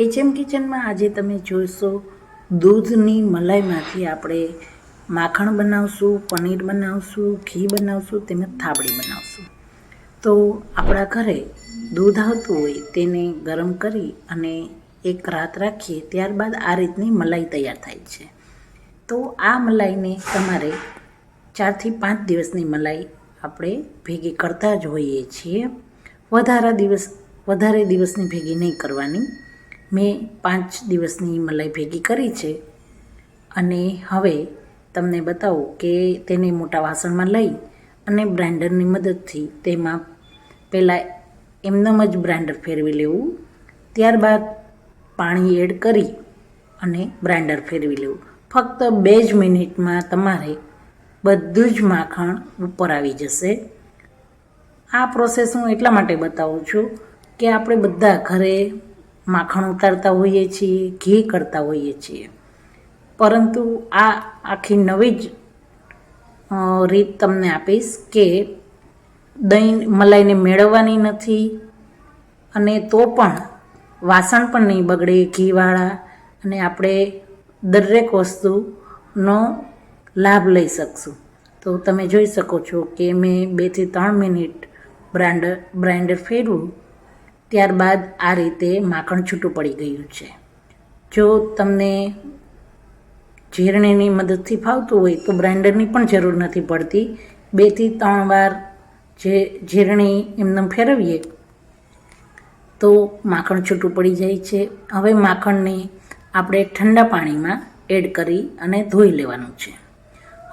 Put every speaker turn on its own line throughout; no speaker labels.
HM કિચનમાં આજે તમે જોશો દૂધની મલાઈમાંથી આપણે માખણ બનાવશું, પનીર બનાવશું, ઘી બનાવશું, તેમજ થાબડી બનાવશું. તો આપણા ઘરે દૂધ આવતું હોય તેને ગરમ કરી અને એક રાત રાખીએ, ત્યારબાદ આ રીતની મલાઈ તૈયાર થાય છે. તો આ મલાઈને તમારે 4 થી 5 દિવસની મલાઈ આપણે ભેગી કરતા જ હોઈએ છીએ. વધારે દિવસની ભેગી નહીં કરવાની. મેં 5 દિવસની મલાઈ ભેગી કરી છે. અને હવે તમને બતાવું કે તેને મોટા વાસણમાં લઈ અને બ્લેન્ડરની મદદથી તેમાં પહેલાં એમનેમ જ બ્લેન્ડર ફેરવી લેવું, ત્યારબાદ પાણી એડ કરી અને બ્લેન્ડર ફેરવી લેવું. ફક્ત 2 જ મિનિટમાં તમારે બધું જ માખણ ઉપર આવી જશે. આ પ્રોસેસ હું એટલા માટે બતાવું છું કે આપણે બધા ઘરે માખણ ઉતારતા હોઈએ છીએ, ઘી કરતા હોઈએ છીએ, પરંતુ આ આખી નવી જ રીત તમને આપીશ કે દહીં મલાઈને મેળવવાની નથી, અને તો પણ વાસણ પણ નહીં બગડે ઘીવાળા, અને આપણે દરેક વસ્તુનો લાભ લઈ શકશું. તો તમે જોઈ શકો છો કે મેં 2 થી 3 મિનિટ બ્લેન્ડર ફેરવું, ત્યારબાદ આ રીતે માખણ છૂટું પડી ગયું છે. જો તમને ઝીરણીની મદદથી ફાવતું હોય તો બ્લેન્ડરની પણ જરૂર નથી પડતી. 2 થી 3 વાર જે ઝીરણી એમને ફેરવીએ તો માખણ છૂટું પડી જાય છે. હવે માખણને આપણે ઠંડા પાણીમાં એડ કરી અને ધોઈ લેવાનું છે.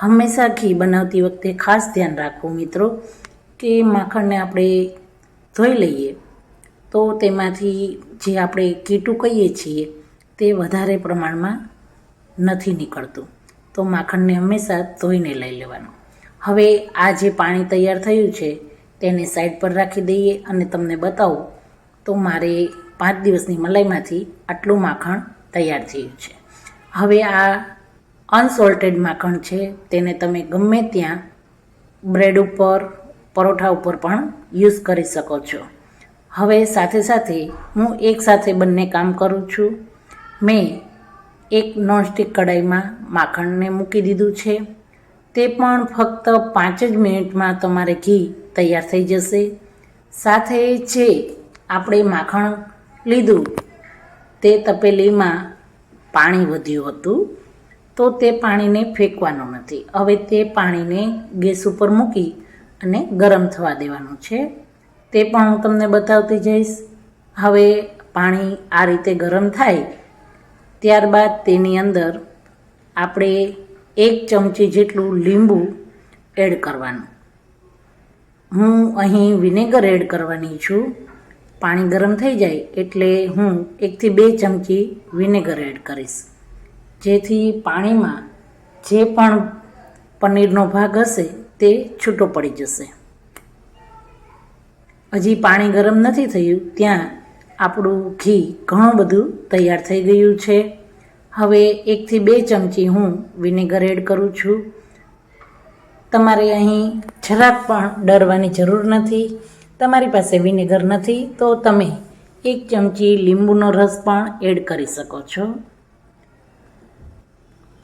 હંમેશા ઘી બનાવતી વખતે ખાસ ધ્યાન રાખવું મિત્રો કે માખણને આપણે ધોઈ લઈએ તો તેમાંથી જે આપણે કીટું કહીએ છીએ તે વધારે પ્રમાણમાં નથી નીકળતું. તો માખણને હંમેશા ધોઈને લઈ લેવાનું. હવે આ જે પાણી તૈયાર થયું છે તેને સાઈડ પર રાખી દઈએ અને તમને બતાવું તો મારે 5 દિવસની મલાઈમાંથી આટલું માખણ તૈયાર થયું છે. હવે આ અનસોલ્ટેડ માખણ છે, તેને તમે ગમે ત્યાં બ્રેડ ઉપર, પરોઠા ઉપર પણ યુઝ કરી શકો છો. હવે સાથે સાથે હું એકસાથે બંને કામ કરું છું. મેં એક નોનસ્ટિક કઢાઈમાં માખણને મૂકી દીધું છે. તે પણ ફક્ત 5 જ મિનિટમાં તમારે ઘી તૈયાર થઈ જશે. સાથે જે આપણે માખણ લીધું તે તપેલીમાં પાણી વધ્યું હતું, તો તે પાણીને ફેંકવાનું નથી. હવે તે પાણીને ગેસ ઉપર મૂકી અને ગરમ થવા દેવાનું છે. તે પણ હું તમને બતાવતી જઈશ. હવે પાણી આ રીતે ગરમ થાય ત્યારબાદ તેની અંદર આપણે 1 ચમચી જેટલું લીંબુ એડ કરવાનું. હું અહીં વિનેગર એડ કરવાની છું. પાણી ગરમ થઈ જાય એટલે હું 1 થી 2 ચમચી વિનેગર એડ કરીશ, જેથી પાણીમાં જે પણ પનીરનો ભાગ હશે તે છૂટો પડી જશે. હજી પાણી ગરમ નથી થયું ત્યાં આપણું ઘી ઘણું બધું તૈયાર થઈ ગયું છે. હવે 1 થી 2 ચમચી હું વિનેગર એડ કરું છું. તમારે અહીં જરાક પણ ડરવાની જરૂર નથી. તમારી પાસે વિનેગર નથી તો તમે 1 ચમચી લીંબુનો રસ પણ એડ કરી શકો છો.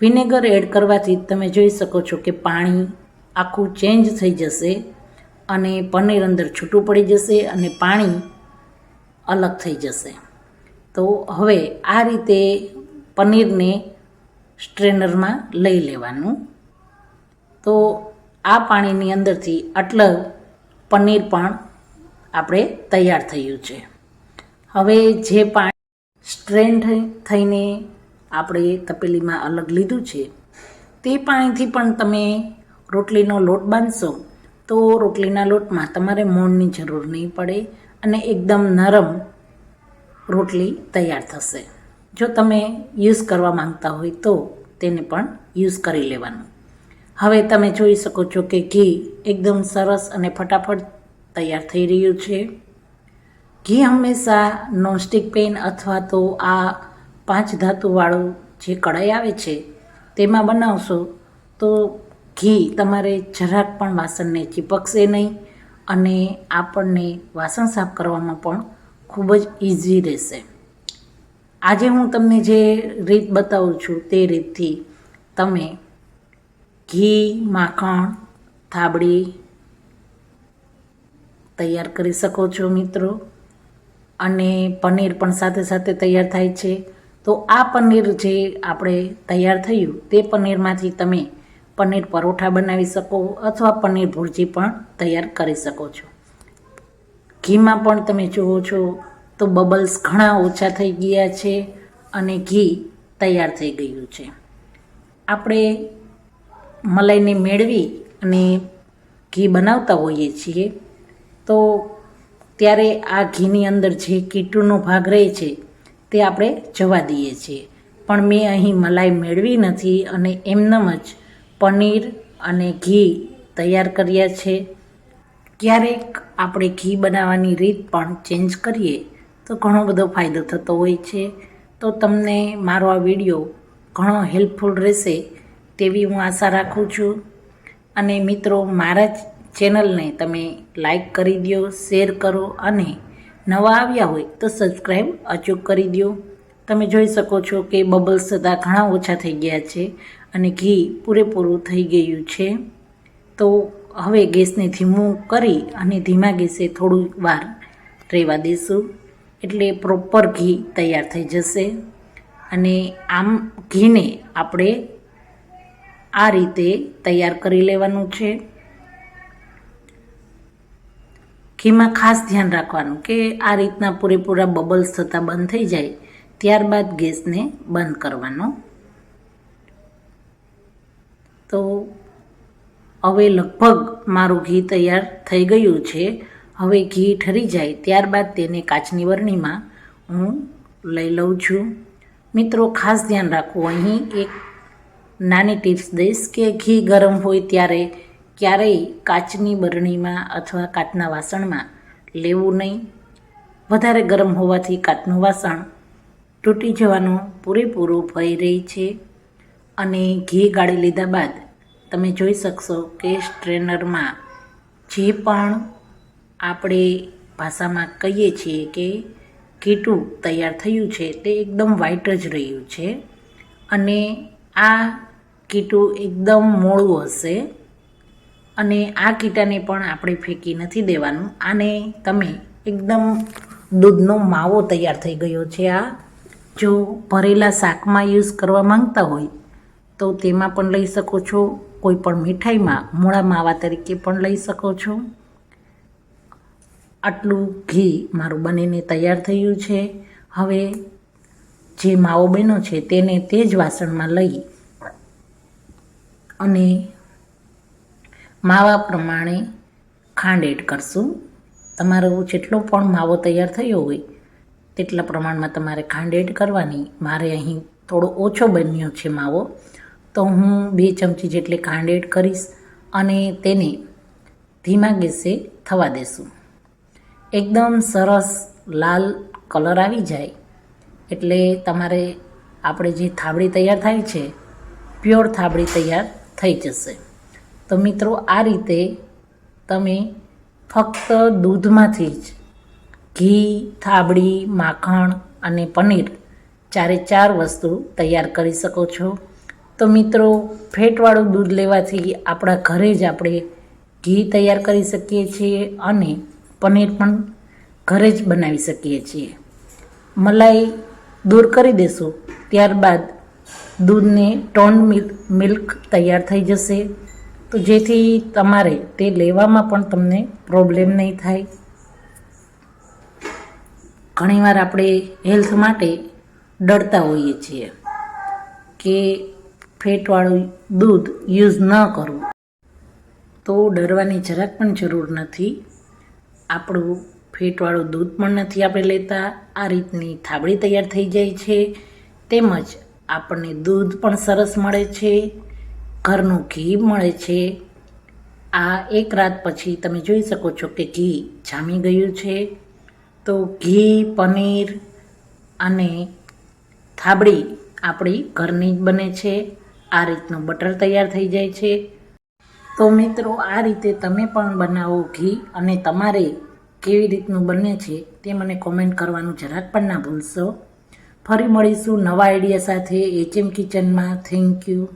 વિનેગર એડ કરવાથી તમે જોઈ શકો છો કે પાણી આખું ચેન્જ થઈ જશે અને પનીર અંદર છૂટું પડી જશે અને પાણી અલગ થઈ જશે. તો હવે આ રીતે પનીરને સ્ટ્રેનરમાં લઈ લેવાનું. તો આ પાણીની અંદરથી આટલું પનીર પણ આપણે તૈયાર થયું છે. હવે જે પાણી સ્ટ્રેન થઈને આપણે તપેલીમાં અલગ લીધું છે તે પાણીથી પણ તમે રોટલીનો લોટ બાંધશો તો રોટલીના લોટમાં તમારે મોણની જરૂર નહીં પડે અને એકદમ નરમ રોટલી તૈયાર થશે. જો તમે યુઝ કરવા માંગતા હોય તો તેને પણ યુઝ કરી લેવાનું. હવે તમે જોઈ શકો છો કે ઘી એકદમ સરસ અને ફટાફટ તૈયાર થઈ રહ્યું છે. ઘી હંમેશા નોનસ્ટિક પેન અથવા તો આ 5 ધાતુવાળું જે કઢાઈ આવે છે તેમાં બનાવશો તો ઘી તમારે જરાક પણ વાસણને ચીપકશે નહીં અને આપણને વાસણ સાફ કરવામાં પણ ખૂબ જ ઇઝી રહેશે. આજે હું તમને જે રીત બતાવું છું તે રીતથી તમે ઘી, માખણ, થાબડી તૈયાર કરી શકો છો મિત્રો. અને પનીર પણ સાથે સાથે તૈયાર થાય છે. તો આ પનીર જે આપણે તૈયાર થયું તે પનીરમાંથી તમે પનીર પરોઠા બનાવી શકો અથવા પનીર ભુરજી પણ તૈયાર કરી શકો છો. ઘીમાં પણ તમે જુઓ છો તો બબલ્સ ઘણા ઓછા થઈ ગયા છે અને ઘી તૈયાર થઈ ગયું છે. આપણે મલાઈને મેળવી અને ઘી બનાવતા હોઈએ છીએ તો ત્યારે આ ઘીની અંદર જે કીટુનો ભાગ રહે છે તે આપણે જવા દઈએ છીએ. પણ મેં અહીં મલાઈ મેળવી નથી અને એમનેમ જ પનીર અને ઘી તૈયાર કર્યા છે. ક્યારેક આપણે ઘી બનાવવાની રીત પણ ચેન્જ કરીએ તો ઘણો બધો ફાયદો થતો હોય છે. તો તમને મારો આ વિડીયો ઘણો હેલ્પફુલ રહેશે તેવી હું આશા રાખું છું. અને મિત્રો, મારા ચેનલને તમે લાઈક કરી દો, શેર કરો અને નવા આવ્યા હોય તો સબસ્ક્રાઈબ અચૂક કરી દો. તમે જોઈ શકો છો કે બબલ્સ થતાં ઘણા ઓછા થઈ ગયા છે અને ઘી પૂરેપૂરું થઈ ગયું છે. તો હવે ગેસને ધીમું કરી અને ધીમા ગેસે થોડી વાર રહેવા દઈશું એટલે પ્રોપર ઘી તૈયાર થઈ જશે. અને આમ ઘીને આપણે આ રીતે તૈયાર કરી લેવાનું છે. ઘીમાં ખાસ ધ્યાન રાખવાનું કે આ રીતના પૂરેપૂરા બબલ્સ થતાં બંધ થઈ જાય ત્યારબાદ ગેસને બંધ કરવાનો. તો હવે લગભગ મારું ઘી તૈયાર થઈ ગયું છે. હવે ઘી ઠરી જાય ત્યારબાદ તેને કાચની વરણીમાં હું લઈ લઉં છું. મિત્રો, ખાસ ધ્યાન રાખવું, અહીં એક નાની ટિપ્સ દઈશ કે ઘી ગરમ હોય ત્યારે ક્યારેય કાચની બરણીમાં અથવા કાચના વાસણમાં લેવું નહીં. વધારે ગરમ હોવાથી કાચનું વાસણ તૂટી જવાનો પૂરેપૂરો ભય રહે છે. અને ઘી ગાળી લીધા બાદ તમે જોઈ શકશો કે સ્ટ્રેનરમાં જે પણ આપણે ભાષામાં કહીએ છીએ કે કીટું તૈયાર થયું છે તે એકદમ વ્હાઈટ જ રહ્યું છે. અને આ કીટું એકદમ મોળું હશે અને આ કીટાને પણ આપણે ફેંકી નથી દેવાનું. આને તમે એકદમ દૂધનો માવો તૈયાર થઈ ગયો છે. આ જો ભરેલા શાકમાં યુઝ કરવા માંગતા હોય તો તેમાં પણ લઈ શકો છો. કોઈ પણ મીઠાઈમાં મૂળા માવા તરીકે પણ લઈ શકો છો. આટલું ઘી મારું બનીને તૈયાર થયું છે. હવે જે માવો બન્યો છે તેને તે જ વાસણમાં લઈ અને માવા પ્રમાણે ખાંડ એડ કરશું. તમારો જેટલો પણ માવો તૈયાર થયો હોય તેટલા પ્રમાણમાં તમારે ખાંડ એડ કરવાની. મારે અહીં થોડો ઓછો બન્યો છે માવો, તો હું 2 ચમચી જેટલી ખાંડ એડ કરીશ અને તેને ધીમા ગેસે થવા દેશું. એકદમ સરસ લાલ કલર આવી જાય એટલે તમારે આપણે જે થાબડી તૈયાર થાય છે પ્યોર થાબડી તૈયાર થઈ જશે. તો મિત્રો, આ રીતે તમે ફક્ત દૂધમાંથી જ ઘી, થાબડી, માખણ અને પનીર 4 વસ્તુ તૈયાર કરી શકો છો. તો મિત્રો, ફેટવાળું દૂધ લેવાથી આપણા ઘરે જ આપણે ઘી તૈયાર કરી શકીએ છીએ અને પનીર પણ ઘરે જ બનાવી શકીએ છીએ. મલાઈ દૂર કરી દેશું ત્યારબાદ દૂધને ટોન મિલ્ક તૈયાર થઈ જશે. તો જેથી તમારે તે લેવામાં પણ તમને પ્રોબ્લેમ નહીં થાય. ઘણીવાર આપણે હેલ્થ માટે ડરતા હોઈએ છીએ કે ફેટવાળું દૂધ યુઝ ન કરવું. તો ડરવાની જરાક પણ જરૂર નથી. આપણું ફેટવાળું દૂધ પણ નથી આપણે લેતા. આ રીતની થાબડી તૈયાર થઈ જાય છે. તેમજ આપણને દૂધ પણ સરસ મળે છે, ઘરનું ઘી મળે છે. આ 1 રાત પછી તમે જોઈ શકો છો કે ઘી જામી ગયું છે. તો ઘી, પનીર અને થાબડી આપણી ઘરની જ બને છે. આ રીતનું બટર તૈયાર થઈ જાય છે. તો મિત્રો, આ રીતે તમે પણ બનાવો ઘી અને તમારે કેવી રીતનું બને છે તે મને કોમેન્ટ કરવાનું જરાક પણ ના ભૂલશો. ફરી મળીશું નવા આઈડિયા સાથે HM કિચનમાં. Thank you.